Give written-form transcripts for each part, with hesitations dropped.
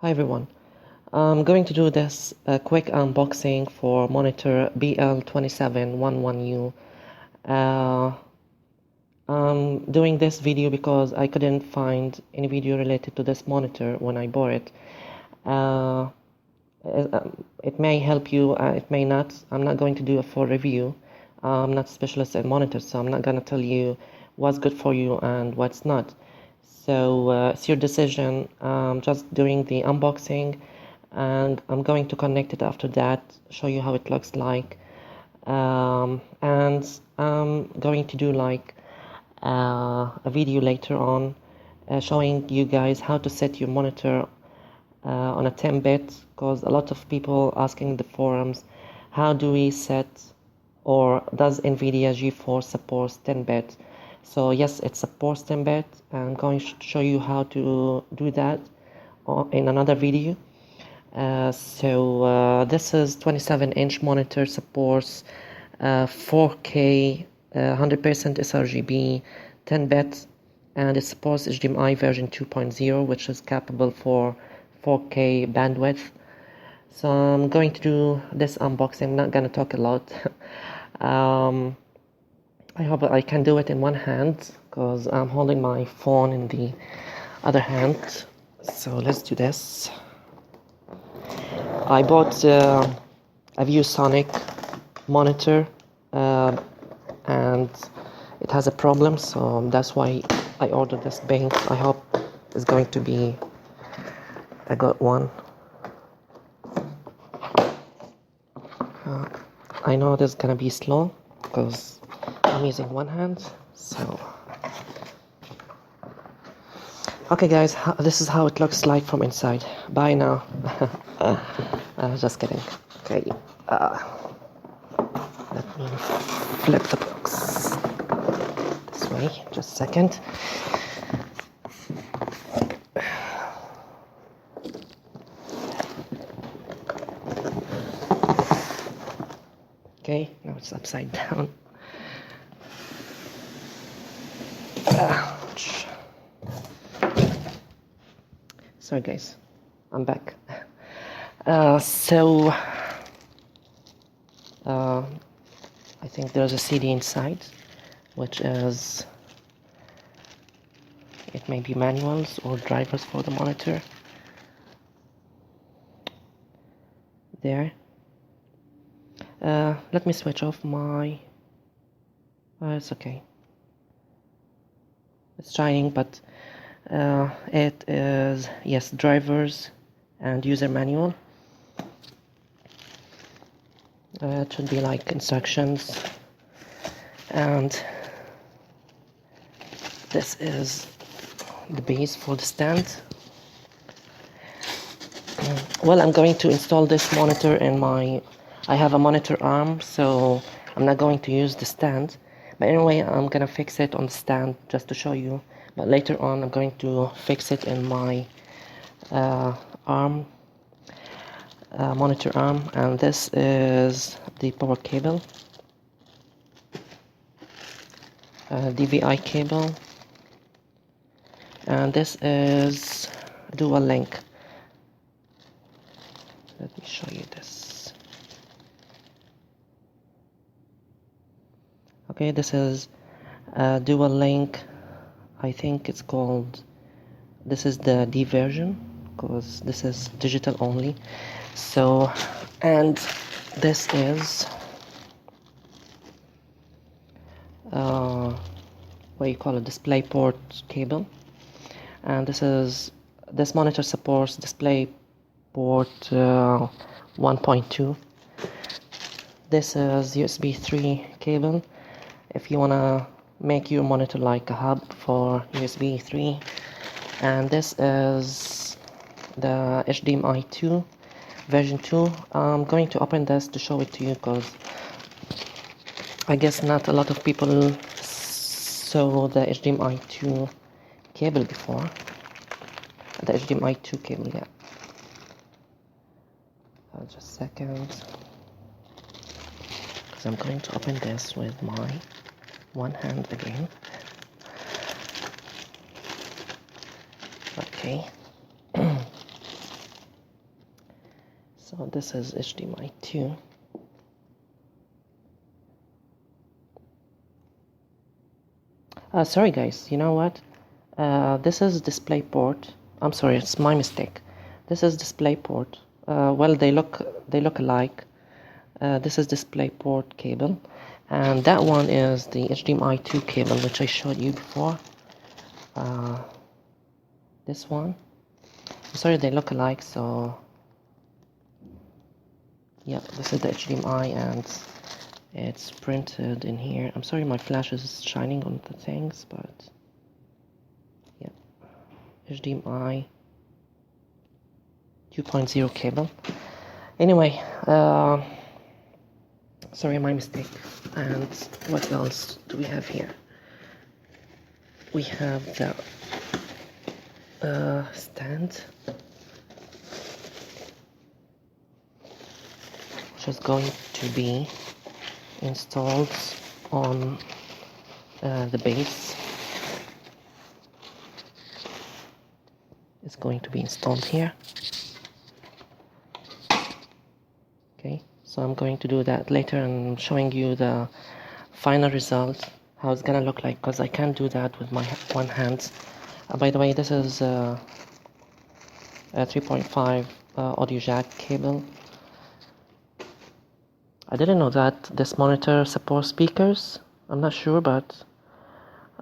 Hi everyone. I'm going to do this quick unboxing for monitor BL2711U. I'm doing this video because I couldn't find any video related to this monitor when I bought it. It may help you, it may not. I'm not going to do a full review. I'm not a specialist in monitors, so I'm not going to tell you what's good for you and what's not. So it's your decision. I'm just doing the unboxing and I'm going to connect it after that, show you how it looks like. And I'm going to do like a video later on showing you guys how to set your monitor on a 10-bit, because a lot of people asking in the forums, how do we set, or does NVIDIA GeForce support 10-bit? So yes, it supports 10-bit. I'm going to show you how to do that in another video. This is 27-inch monitor, supports 4K, 100% sRGB, 10-bit, and it supports HDMI version 2.0, which is capable for 4K bandwidth. So I'm going to do this unboxing. I'm not going to talk a lot. I hope I can do it in one hand because I'm holding my phone in the other hand. So let's do this. I bought a ViewSonic monitor and it has a problem, so that's why I ordered this BenQ. I hope it's going to be a good one. I know this is gonna be slow because I'm using one hand. So okay guys, this is how it looks like from inside. Bye now. Just kidding. Okay, let me flip the box this way, just a second. Okay, now it's upside down. Ouch. Sorry guys, I'm back. I think there's a CD inside, which is, it may be manuals or drivers for the monitor. There. Let me switch off my... it's okay. It's shining, but it is, yes, drivers and user manual. It should be like instructions, and this is the base for the stand. Well, I'm going to install this monitor in my... I have a monitor arm, so I'm not going to use the stand. But anyway, I'm gonna fix it on the stand just to show you. But later on, I'm going to fix it in my arm, monitor arm. And this is the power cable, DVI cable, and this is dual link. Let me show you this. Okay, this is dual link. I think it's called, this is the D version, because this is digital only. So, and this is what you call it, display port cable. And this monitor supports display port 1.2. This is USB 3 cable if you wanna make your monitor like a hub for USB 3. And this is the HDMI 2 version 2. I'm going to open this to show it to you because I guess not a lot of people saw the HDMI 2 cable before. The HDMI 2 cable, yeah. Just a second, because I'm going to open this with my one hand again. Okay. So this is HDMI 2. Sorry guys, you know what? This is DisplayPort. I'm sorry, it's my mistake. This is DisplayPort. Well, they look alike. This is DisplayPort cable, and that one is the HDMI 2 cable, which I showed you before. This one. I'm sorry, they look alike. So yeah, this is the HDMI, and it's printed in here. I'm sorry, my flash is shining on the things, but yeah, HDMI 2.0 cable. Anyway, sorry, my mistake. And what else do we have here? We have the stand, which is going to be installed on the base. It's going to be installed here. Okay, so I'm going to do that later, and I'm showing you the final result, how it's gonna look like, because I can't do that with my one hand. By the way, this is a 3.5 audio jack cable. I didn't know that this monitor supports speakers. I'm not sure, but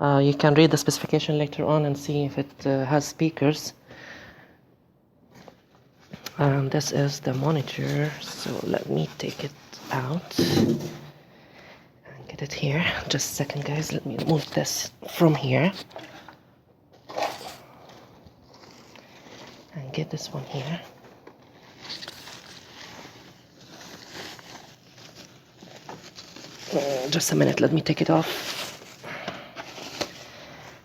you can read the specification later on and see if it has speakers. And this is the monitor, so let me take it out and get it here. Just a second guys, let me move this from here and get this one here. Just a minute, let me take it off.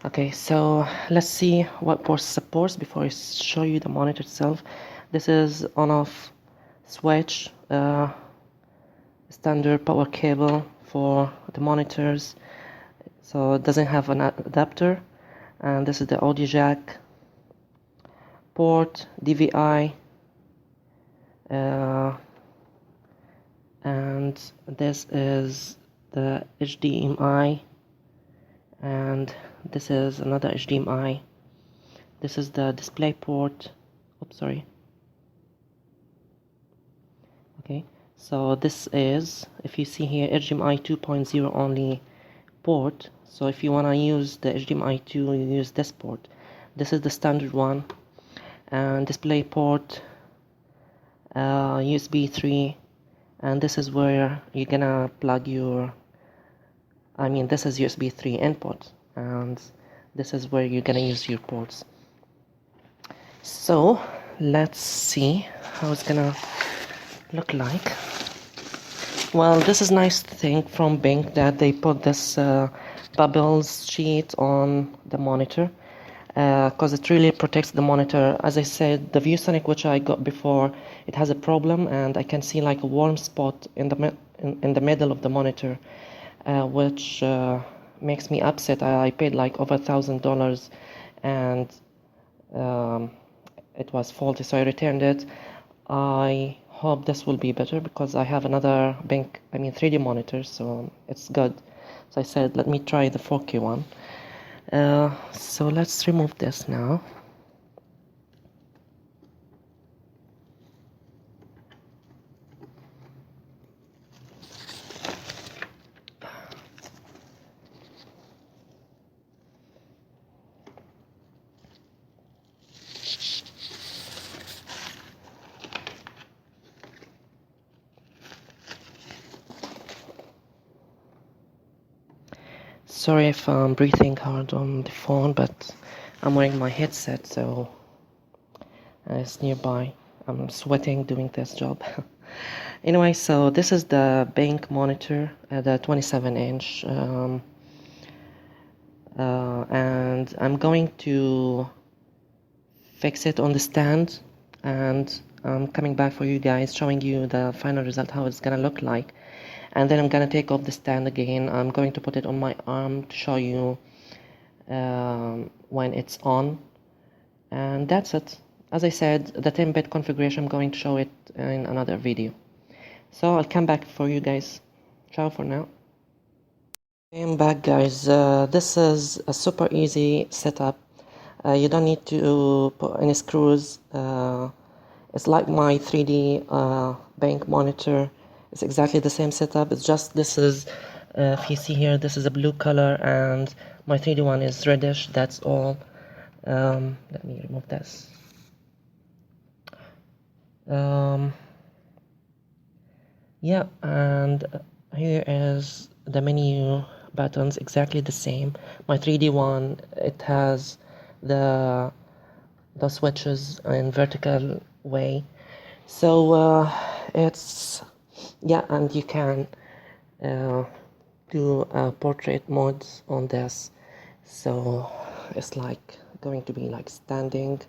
Okay, so let's see what ports it supports before I show you the monitor itself. This is on-off switch, standard power cable for the monitors, so it doesn't have an adapter. And this is the audio jack port, DVI, and this is the HDMI, and this is another HDMI. This is the display port. Oops, sorry. Okay, so this is, if you see here, HDMI 2.0 only port. So if you want to use the HDMI 2, you use this port. This is the standard one. And display port, USB 3, and this is where you're gonna plug your, this is USB 3 input, and this is where you're gonna use your ports. So let's see how it's gonna look like. Well, this is nice thing from BenQ that they put this bubbles sheet on the monitor, because it really protects the monitor. As I said, the ViewSonic which I got before, it has a problem, and I can see like a warm spot in the middle of the monitor, which makes me upset. I paid like over $1,000, and it was faulty, so I returned it. I hope this will be better because I have another BenQ, 3D monitor, so it's good. So I said, let me try the 4K one. So let's remove this now. Sorry if I'm breathing hard on the phone, but I'm wearing my headset, so it's nearby. I'm sweating doing this job. Anyway, so this is the BenQ monitor, the 27-inch, and I'm going to fix it on the stand, and I'm coming back for you guys, showing you the final result, how it's gonna look like. And then I'm gonna take off the stand again. I'm going to put it on my arm to show you when it's on, and that's it. as I said, the 10-bit configuration, I'm going to show it in another video. So I'll come back for you guys. Ciao for now. I'm back, guys. This is a super easy setup. You don't need to put any screws. It's like my 3D BenQ monitor. It's exactly the same setup. It's just this is, if you see here, this is a blue color and my 3D one is reddish. That's all. Let me remove this. Yeah, and here is the menu buttons, exactly the same. My 3D one, it has the switches in vertical way. So it's, yeah, and you can do portrait modes on this. So it's like going to be like standing.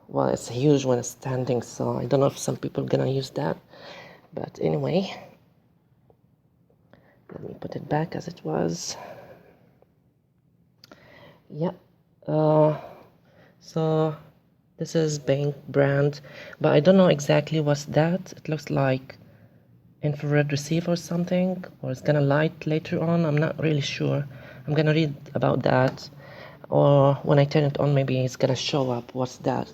Well, it's huge when it's standing, so I don't know if some people are gonna use that. But anyway, let me put it back as it was. Yeah. So this is BenQ brand, but I don't know exactly what's that. It looks like infrared receiver or something, or it's gonna light later on. I'm not really sure. I'm gonna read about that, or when I turn it on, maybe it's gonna show up what's that.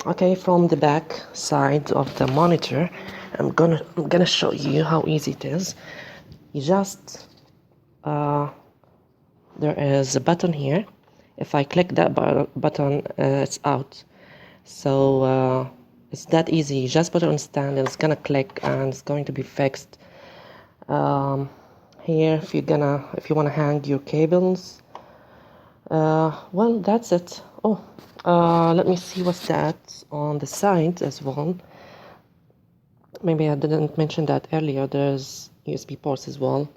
Okay, from the back side of the monitor, I'm gonna show you how easy it is. You just there is a button here. If I click that button, it's out. So it's that easy. You just put it on stand and it's gonna click and it's going to be fixed. Here, if you wanna hang your cables, well, that's it. Oh, let me see what's that on the side as well. Maybe I didn't mention that earlier. There's USB ports as well.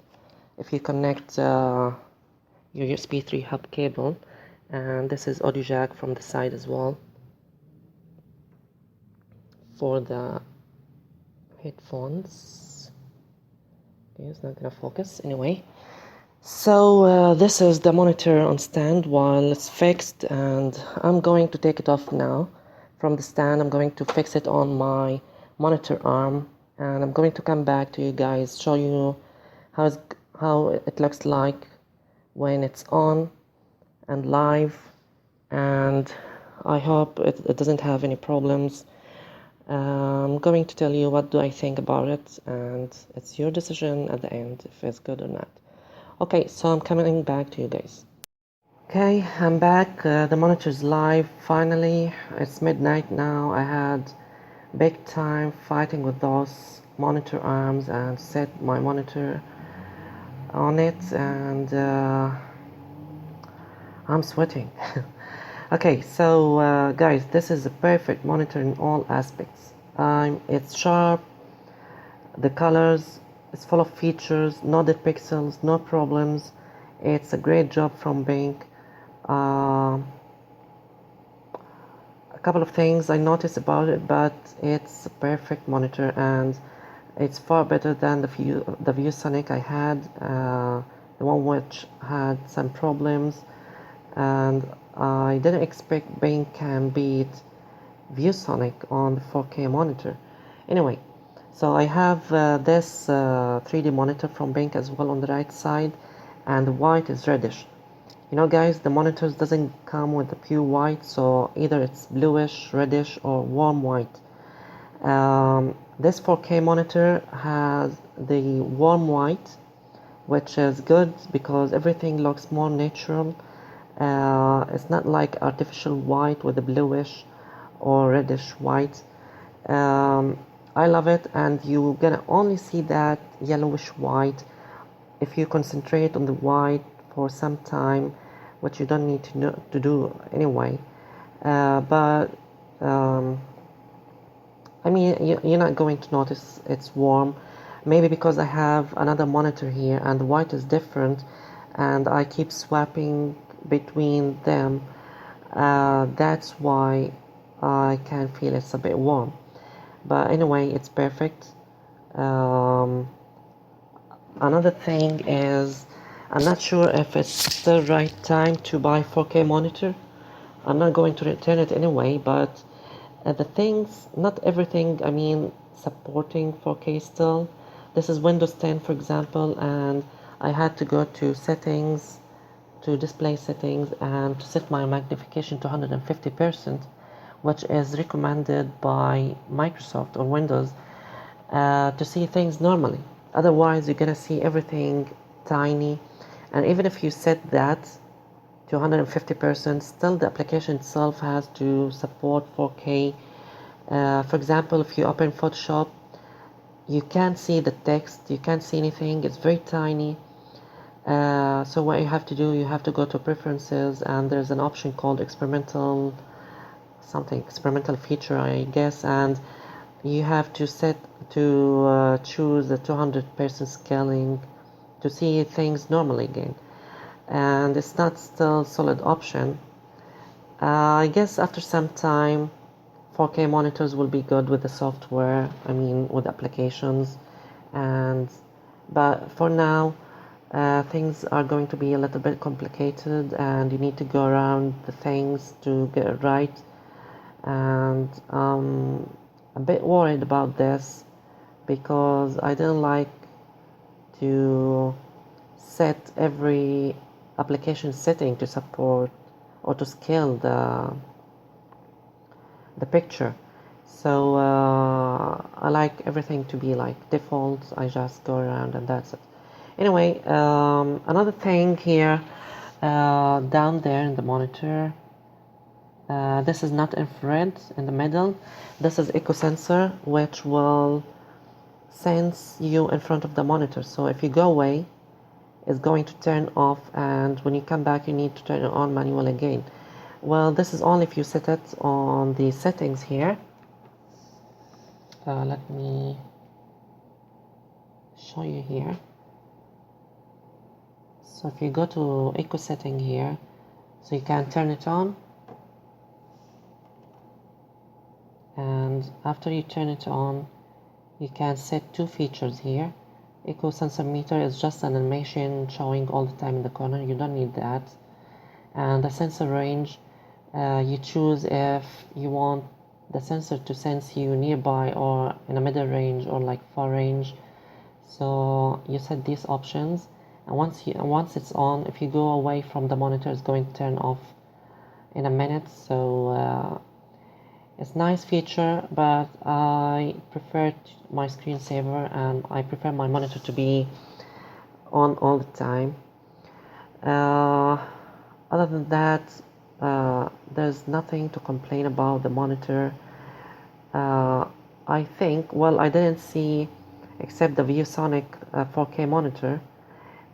If you connect your USB 3 hub cable, and this is audio jack from the side as well for the headphones. Okay, it's not gonna focus anyway. So this is the monitor on stand while it's fixed, and I'm going to take it off now from the stand. I'm going to fix it on my monitor arm, and I'm going to come back to you guys, show you how it looks like when it's on and live, and I hope it doesn't have any problems. I'm going to tell you what do I think about it, and it's your decision at the end if it's good or not. Okay, so I'm coming back to you guys. Okay, I'm back. The monitor's live finally. It's midnight now. I had big time fighting with those monitor arms and set my monitor on it, and I'm sweating. Okay, so guys, this is a perfect monitor in all aspects. It's sharp, the colors, it's full of features, no dead pixels, no problems. It's a great job from BenQ. A couple of things I noticed about it, but it's a perfect monitor, and it's far better than the ViewSonic I had, the one which had some problems, and I didn't expect BenQ can beat ViewSonic on the 4K monitor. Anyway, so I have this 3D monitor from BenQ as well on the right side, and the white is reddish. You know, guys, the monitors doesn't come with the pure white, so either it's bluish, reddish, or warm white. This 4K monitor has the warm white, which is good because everything looks more natural. It's not like artificial white with a bluish or reddish white. I love it, and you're gonna only see that yellowish white if you concentrate on the white for some time, which you don't need to do anyway. But I mean, you're not going to notice it's warm. Maybe because I have another monitor here and the white is different, and I keep swapping between them. That's why I can feel it's a bit warm. But anyway, it's perfect. Another thing is, I'm not sure if it's the right time to buy 4K monitor, I'm not going to return it anyway, but the things, not everything, I mean, supporting 4K still. This is Windows 10, for example, and I had to go to settings, to display settings, and to set my magnification to 150%, which is recommended by Microsoft or Windows to see things normally. Otherwise, you're gonna see everything tiny, and even if you set that to 150%, still the application itself has to support 4K. For example, if you open Photoshop, you can't see the text, you can't see anything, it's very tiny. So what you have to do, you have to go to preferences, and there's an option called experimental feature, I guess, and you have to choose the 200% scaling to see things normally again, and it's not still solid option. I guess after some time 4K monitors will be good with the software, I mean with applications, but for now things are going to be a little bit complicated, and you need to go around the things to get it right. And I'm a bit worried about this because I didn't like to set every application setting to support or to scale the picture. So I like everything to be like default. I just go around and that's it. Anyway, another thing here down there in the monitor, this is not infrared in the middle. This is echo sensor, which will sense you in front of the monitor. So if you go away, it's going to turn off, and when you come back you need to turn it on manually again. Well, this is only if you set it on the settings here. Let me show you here. So if you go to echo setting here, so you can turn it on, and after you turn it on you can set two features here. Echo sensor meter is just an animation showing all the time in the corner, you don't need that. And the sensor range, you choose if you want the sensor to sense you nearby or in a middle range or like far range. So you set these options, and once it's on, if you go away from the monitor, it's going to turn off in a minute. So it's a nice feature, but I prefer my screensaver, and I prefer my monitor to be on all the time. Other than that, there's nothing to complain about the monitor. I think, well, I didn't see except the ViewSonic 4K monitor,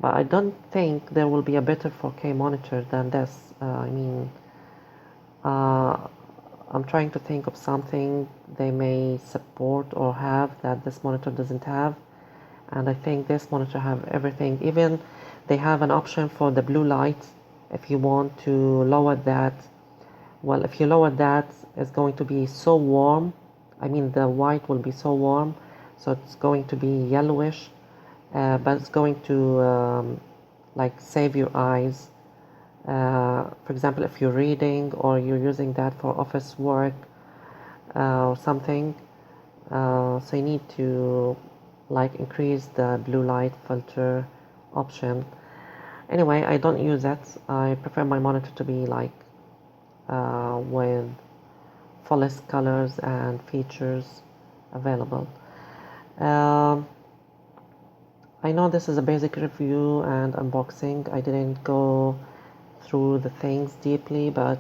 but I don't think there will be a better 4K monitor than this. I'm trying to think of something they may support or have that this monitor doesn't have, and I think this monitor have everything. Even they have an option for the blue light if you want to lower that. Well, if you lower that, it's going to be so warm, I mean the white will be so warm, so it's going to be yellowish, but it's going to like save your eyes. For example, if you're reading or you're using that for office work or something, so you need to like increase the blue light filter option. Anyway, I don't use that. I prefer my monitor to be like with fullest colors and features available. I know this is a basic review and unboxing. I didn't go through the things deeply, but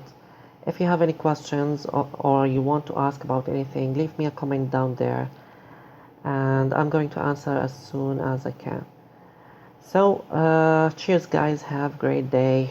if you have any questions or you want to ask about anything, leave me a comment down there, and I'm going to answer as soon as I can. So cheers guys, have a great day.